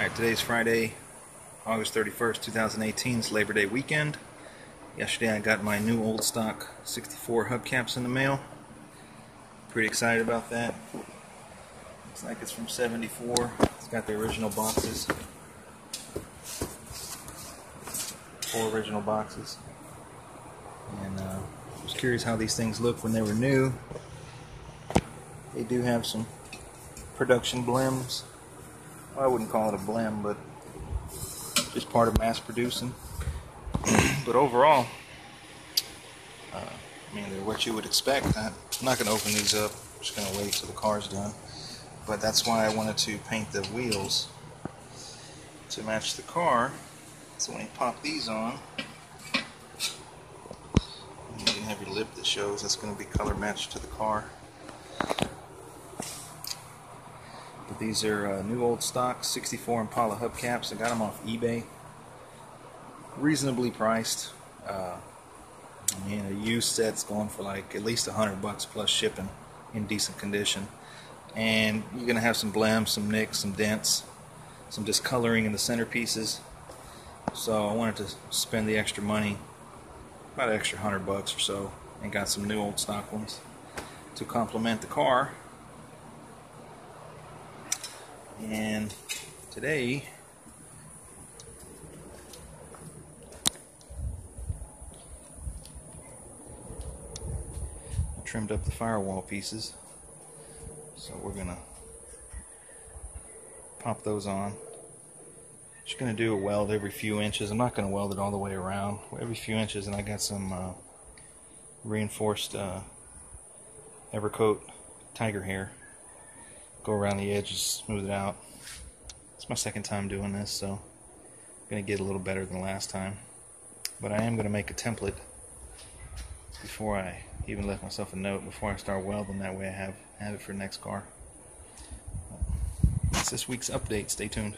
Alright, today's Friday, August 31st, 2018. It's Labor Day weekend. Yesterday I got my new old stock 64 hubcaps in the mail. Pretty excited about that. Looks like it's from 74. It's got the original boxes. 4 original boxes. And I was curious how these things look when they were new. They do have some production blems. Well, I wouldn't call it a blem, but just part of mass producing. But overall, I mean, they're what you would expect. I'm not going to open these up. I'm just going to wait till the car's done. But that's why I wanted to paint the wheels to match the car. So when you pop these on, you can have your lip that shows that's going to be color matched to the car. But these are new old stock 64 Impala hubcaps. I got them off eBay. Reasonably priced. I mean, a used set's going for like at least $100 plus shipping in decent condition. And you're going to have some blems, some nicks, some dents, some discoloring in the centerpieces. So I wanted to spend the extra money, about an extra $100 or so, and got some new old stock ones to complement the car. And today I trimmed up the firewall pieces, so we're gonna pop those on. Just gonna do a weld every few inches. I'm not gonna weld it all the way around, every few inches. And I got some reinforced Evercoat tiger hair. Go around the edges, smooth it out. It's my second time doing this, so I'm going to get a little better than last time. But I am going to make a template before I even left myself a note before I start welding. That way I have it for the next car. That's this week's update. Stay tuned.